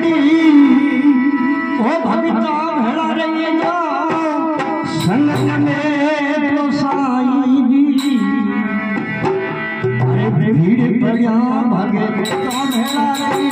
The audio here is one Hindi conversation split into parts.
पड़ी ओ भगता भेड़ा रही जा संग में तो साईं जी अरे भीड़ पड़िया भगता भेड़ा रही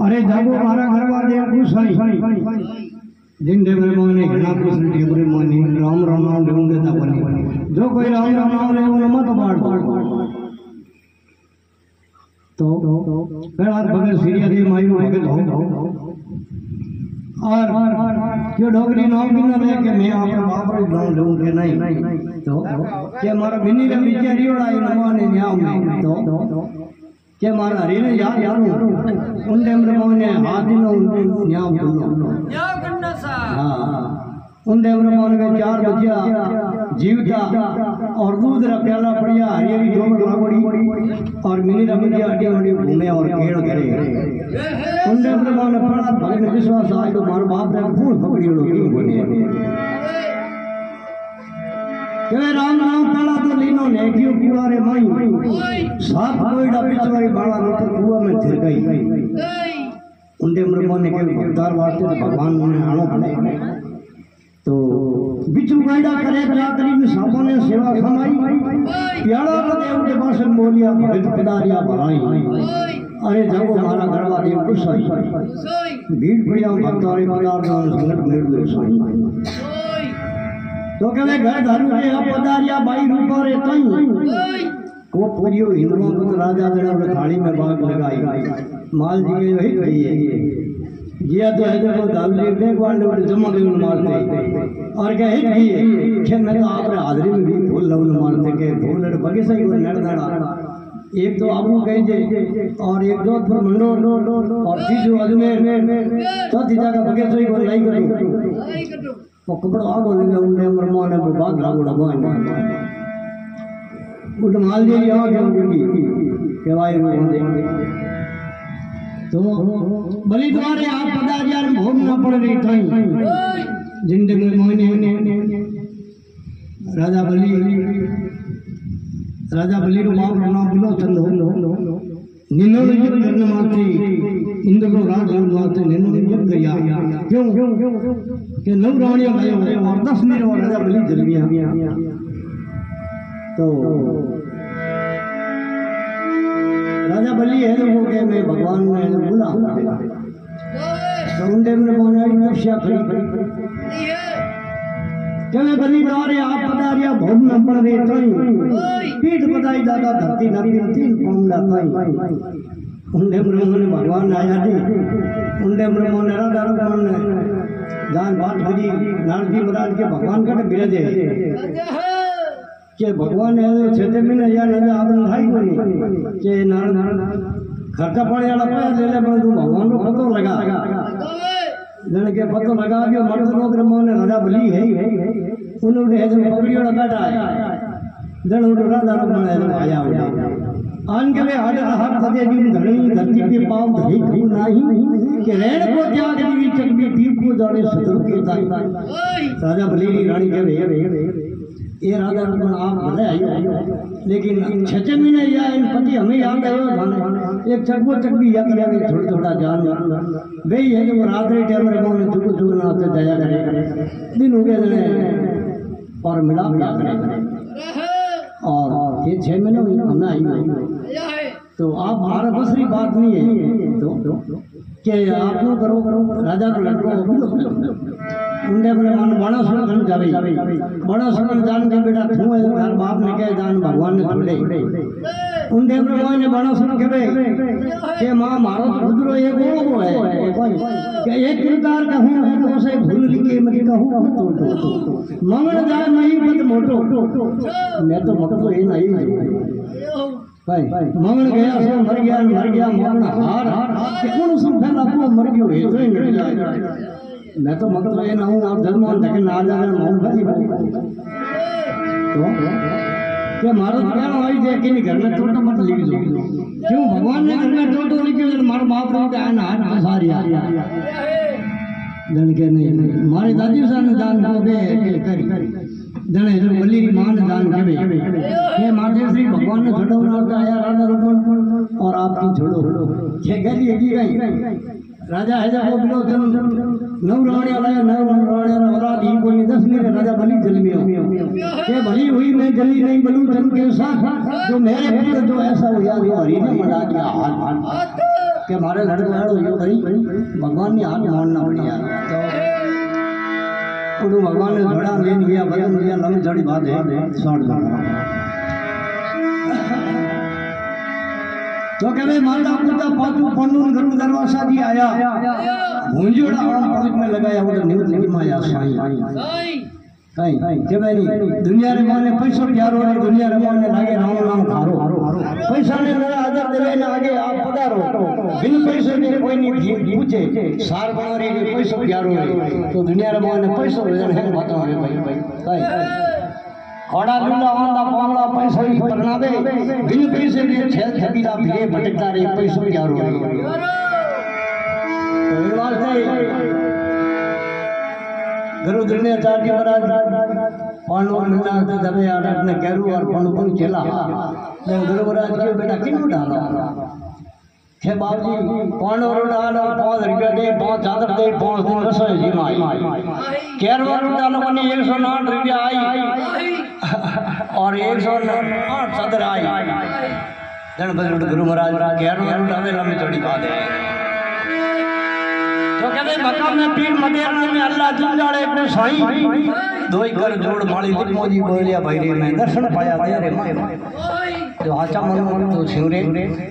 अरे जागो मारा घरवा दे साई जिंदे में मोने घना कृष्ण टेबरे मोने राम राम नाम लेंगे ता बने जो कोई राम राम नाम ले उन मत बाढ़ तो फिर आज बगल सीरिया दे माई बगल हो और जो डोगरी नाम भी ना ले के मैं आपके बाप रे नाम लूंगे नहीं तो के मारा बिन्नी रे बिचारी ओड़ाई नवाने न्याव में तो के मारा हरीने याद यारू उन डेम रे मोने आदिनो न्याव करना सा हां उन डेम रे मोने के चार बच्चा जीवता और दूध रा प्याला पड़िया हरियरी जोड़ लागोड़ी और मिनी रा बिटिया अडी अडी घूमे और खेल करे उन डेम रे मोने पड़ा भगत विश्वास आए तो मारो बाप रे फूल पकड़ियो क्यों बने के राम नाम पड़ा तो लीनो नेकियो कुआरे माई सात कोईड़ा पिछवाई बाड़ा न तो कुआ में थिर गई उनके मरमोने के भक्तार वास्ते तो भगवान ने आनो पड़े तो बिचू गाइडा करे रात्रि में सापों ने सेवा समाई प्याला कदे उनके पास बोलिया भगत पदारिया भलाई अरे जागो मारा घरवा देव कुसाई भीड़ पड़िया भक्तारे पदार संगत मेड़ दे साई तो कहले घर धर्म के पदारिया बाई रूपा रे तई को पूरियो हिंदुओं को तो राजा ने अपने थाली में बाग लगाई माल जी के वही गई है जिया तो है जो दावली देख वाले वाले जमा के मारते और कहे कि कि मैं तो आप हाजरी में भी फूल लवन मारते के फूल बगे सही को नड़दाड़ा एक तो आबू कहे जे और एक जोधपुर मंडोर और तीसरो अजमेर चौथी जगह बगे सही को लाई करो वो कपड़ा आगो लगे उनने मरमाने को बाग लागो लगवाए उठ माल दे यहाँ के उनकी केवाई रूप देंगे तो बलि द्वारे आप पदारियार भोग न पड़ रही थी जिंदगी में मोहने राजा बलि रो बाप नाम बिलो चंद निन्नो युद्ध करने माते इंद्र को राज माते निन्नो युद्ध गया क्यों कि नौ रानियां आए और 10 मेरे और राजा बलि जल गया तो राजा बलि है लोगों के मैं भगवान ने बुला तो उनके में बोले तपस्या करी क्या बलि द्वारे आप पधारिया भोग न पड़ रहे तई पीठ बधाई दादा धरती न तीन पाउंडा तई उनके ब्रह्म ने भगवान आया जी उनके ब्रह्म ने राधा रमन ने जान बात करी नारद जी महाराज के भगवान का बिरजे के भगवान ने छते में न या राजा आपन भाई कोनी के नारद खर्चा पड़े वाला पे ले ले बंधु भगवान को पतो लगा जन के पतो लगा के मर्द लोग मोने राजा बलि है उन्होंने है जो पकड़ी वाला बैठा है जन उठ राजा रमन आया हुआ आन के वे हर सदे दिन धरणी धरती के पांव धरी धरी नहीं कि रेण को त्याग दी चक्की पीर को जाने सदर के ताई राजा बलि रानी के वे ये राजा रमन आप भले आयो लेकिन 6 महीने या इन पति हमें याद आयो एक चकबो चकबी या थोड़ा थोड़ा जान वे है जो रात्रि टाइम रे मोने चुक चुक ना होते दया करे दिन हो गए जने और मिला करे और ये 6 महीने हमें आई तो आप हमारा दूसरी बात नहीं है तो कि आप लोग करो राजा को लड़को उनके बोले मन बड़ा सुन जावे बड़ा सुन जान के बेटा तू है घर बाप ने कहे जान भगवान ने छोड़े उनके प्रभु ने बड़ा सुन के के मां मारो गुजरो एक वो है कि एक किरदार का हूं है तो से भूल लिखे मैं कहूं तो मंगल जाए नहीं पत मोटो मैं तो मोटो ये नहीं भाई मंगल गया सो मर गया मंगल हार कि कौन सुन फैला को मर गयो है तो ही नहीं जाए मैं तो मतलब ये ना हूं आप धर्म और लेकिन ना जाने मौन भाई तो क्या मारो क्या आई दे कि घर में टोटो मत लिख दो क्यों भगवान ने घर में टोटो लिखे तो मारो बाप रो के आना हाथ सारी जन के नहीं मारे दादी सा ने दान को दे करी जने जो बलि मान दान के ये माते श्री भगवान ने छोड़ो ना आया राधा रुक्मण और आपकी छोड़ो ये गली है गई राजा है जब वो बिलो नव राणिया लाया नव राणिया वाला दी कोई 10 ने राजा बलि जन्मियो के भली हुई मैं जली नहीं बलू जन के साथ जो मेरे पुत्र जो ऐसा हुआ जो हरि ने मना दिया हाथ के मारे लड़ लड़ो यो भाई भगवान ने हाथ मारना पड़िया तो भगवान ने झोड़ा ले लिया बदन लिया लंबी झड़ी बात है शॉर्ट तो कहे माता पिता पातू पन्नून घर दरवाजा दी आया भूंजोड़ा आम पलक में लगाया उधर निवृत्ति की माया साईं साईं के भाई दुनिया रे माने पैसो प्यारो है दुनिया रे माने लागे राम नाम खारो पैसा ने मेरा आदर देवे ना आगे आप पधारो बिन पैसे के कोई नहीं पूछे सार बनोरे के पैसो प्यारो है तो दुनिया रे माने पैसो वजन है बात है भाई साईं घोड़ा लूला वाला पावड़ा पैसा ही पकड़ा दे बिन पैसे के छेल छबीला भिड़े भटकता रे पैसो प्यारो है तो इन वास्ते गुरु दुनिया चाटी महाराज पांडव नन्ना से दबे आड़त ने कैरू और पांडव चला मैं गुरु महाराज के बेटा किनु डाला हे बाबूजी पांडव डाला 5 रुपया दे 5 चादर दे 5 दिन रसोई जी माई कैरू डालो ने 108 रुपया आई और 108 चादर आई जन बजट गुरु महाराज कैरू डाले लंबी चौड़ी बात है तो कहते मकाम में पीर मदेरना में अल्लाह जुंजाड़े अपने साईं दोई कर जोड़ माली मोजी बोलिया भाई रे मैं दर्शन पाया गया रे जो आचा मन तो शिवरे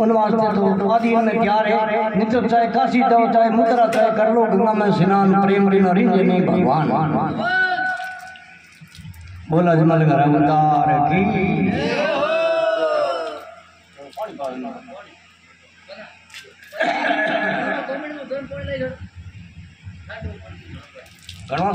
उन वास्ते तो आदि में क्या रे नित्य चाहे काशी जाओ चाहे मुद्रा चाहे कर लो गंगा में स्नान प्रेम ऋण रिंज नहीं भगवान बोला जमल घर अवतार की गणवा